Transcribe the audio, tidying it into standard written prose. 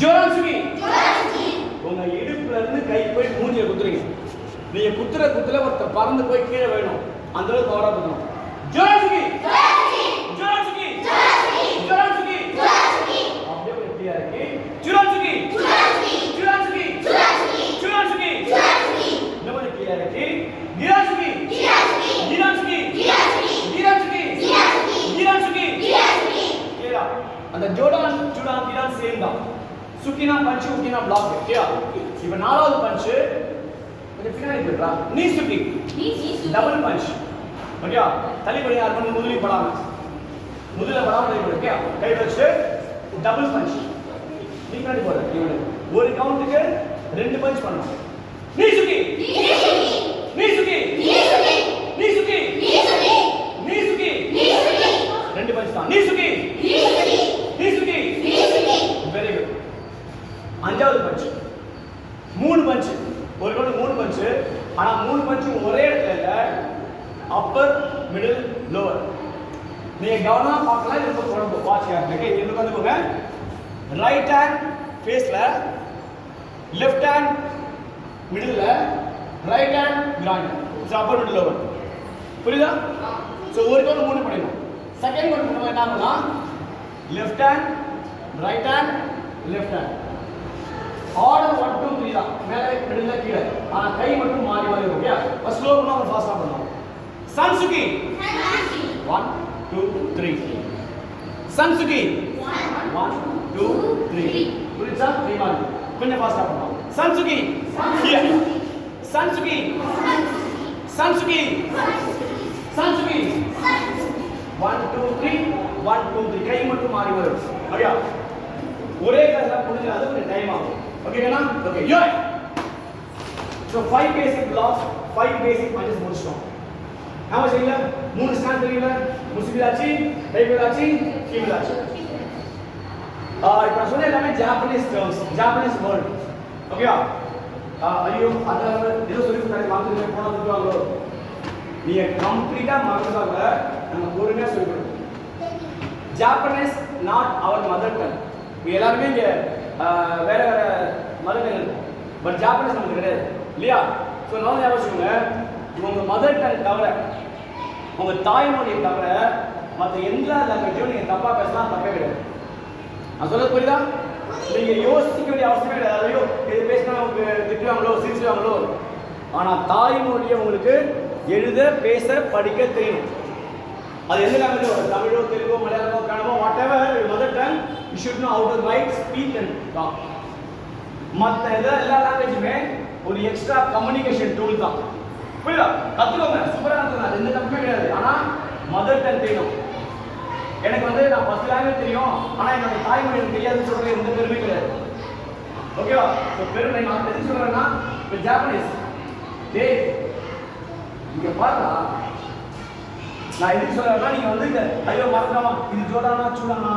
ஜோரான்சுகி உங்க இடுப்புல இருந்து கை போய் மூஞ்சில குத்துறீங்க. நீங்க குத்துற ஒருத்தர் பறந்து போய் கீழே வேணும். அந்த அளவுக்கு பவரா குத்தணும். ஜோரான்சுகி அப்படியே எப்படியா இருக்கு? ஜோரான்சுகி இந்த மாதிரி கீழே இருக்கு. நீரான்சுகி கிளியரா? அந்த ஜோர்டான் ஈரான் சேம் தான். சுக்கினா பஞ்ச் உக்கினா பிளாக். ஓகேயா? இப்போ நாலாவது பஞ்ச் கொஞ்சம் பின்னாடி போடுறா. நீ சுக்கி டபுள் பஞ்ச். ஓகேயா? தள்ளிபடி யார் பண்ணு முதலில் படாம தள்ளிபடி. ஓகேயா? கை வச்சு டபுள் பஞ்ச். நீ பின்னாடி போடு. ஒரு கவுண்ட்டுக்கு 2 பஞ்ச் பண்ணணும். நீ சுக்கி ரெண்டு பஞ்ச் தான். நீ சுக்கி வெரி குட். அஞ்சாவது பஞ்ச் 3 பஞ்ச். ஒரு கவுண்ட் 3 பஞ்ச். ஆனா 3 பஞ்சும் ஒரே இடத்துல இல்ல. Appar middle lower. நீங்க கவனமா பார்க்கலாம். இது தொடர்ந்து வாட்ச் பண்ணுங்க. இது வந்து போங்க. ரைட் ஹேண்ட் ஃபேஸ்ல, லெஃப்ட் ஹேண்ட் மிடில்ல, ரைட் ஹேண்ட் கிராண்ட். Upper middle lower. புரியுதா? சோ ஒரு கவுண்ட் 3 பண்ணிடணும். செகண்ட் கவுண்ட் நம்ம என்ன பண்ணலாம்? Left hand right hand left hand. Order 1 2 3 தான். மேலே மிடில்ல கீழே. ஆனா கை மட்டும் மாறி வரும். ஓகே? ஃபர்ஸ்ட் ஸ்லோ பண்ணா நம்ம ஃபாஸ்டா பண்ணலாம். சன்சுகி 1 2 3. சன்சுகி 1 2 3. புரியுதா? 3 மாதிரி. கொஞ்சம் ஃபாஸ்டா பண்ணலாம். சன்சுகி சன்சுகி 1 2 3 1 2 3. கை மட்டும் மாறி வரும். ஓகே? ஒரே கலர்ல புரிஞ்சாது கொஞ்சம் டைம் ஆகும். ஓகேங்களா? ஓகே. யோ. சோ 5 பேசிக் பிளாக்ஸ், 5 பேசிக் பஞ்சஸ் முடிச்சிட்டோம். நாம செய்யல 3 ஸ்டாண்ட் தெரியல. முசிபிலாச்சி, டைபிலாச்சி, கீபிலாச்சி. இப்போ சொன்ன எல்லாமே ஜாப்பனீஸ் டர்ம்ஸ், ஜாப்பனீஸ் வேர்ட். ஓகேயா? ஐயோ அத ஏதோ சொல்லி கொடுத்தாங்க மாத்திரை போன கொடுவாங்களோ. நீங்க கம்ப்ளீட்டா மறந்துட்டாங்க. நம்ம பொறுமையா சொல்லிடுறோம். Japanese not our mother tongue. எல்லாருமே இங்க வேற மதர் டங் இருக்கும். பட் ஜாப்பனீஸ் நமக்கு கிடையாது இல்லையா? ஸோ நான் யோசிச்சுங்க, உங்க மதர் டங் தவிர, உங்க தாய்மொழியை தவிர மற்ற எந்த லாங்குவேஜும் நீங்க தப்பா பேசலாம், தப்பே கிடையாது. நான் சொல்ல புரியுதா? நீங்க யோசிக்க வேண்டிய அவசியமே கிடையாது. ஐயோ இது பேசினா உங்களுக்கு திட்டுவாங்களோ சிரிச்சுவாங்களோ. ஆனா தாய்மொழியை உங்களுக்கு எழுத பேச படிக்க தெரியும். அது எந்த லாங்குவேஜ்? தமிழோ தெலுங்கோ மலையாளமோ கன்னடமோ whatever mother tongue, you should know how to write, speak and talk. மற்ற எல்லா லாங்குவேஜுமே ஒரு எக்ஸ்ட்ரா கம்யூனிகேஷன் டூல் தான். புரியுதா? கத்துக்கோங்க, சூப்பரா கத்துக்கோங்க. அது எந்த தப்புமே கிடையாது. ஆனா மதர் டங் தெரியும். எனக்கு வந்து நான் 10 லாங்குவேஜ் தெரியும், ஆனா என்னோட தாய்மொழி எனக்கு தெரியாதுன்னு சொல்றது எந்த பெருமை கிடையாது. ஓகேவா? ஸோ பெருமை நான் எதுக்கு சொல்றேன்னா, இப்போ ஜாப்பனீஸ் டேய் இங்க பாருடா. நான் எதுக்கு சொல்றேன்னா, நீங்க வந்து ஐயோ மறந்துடாமா இது ஜோடானா சூடானா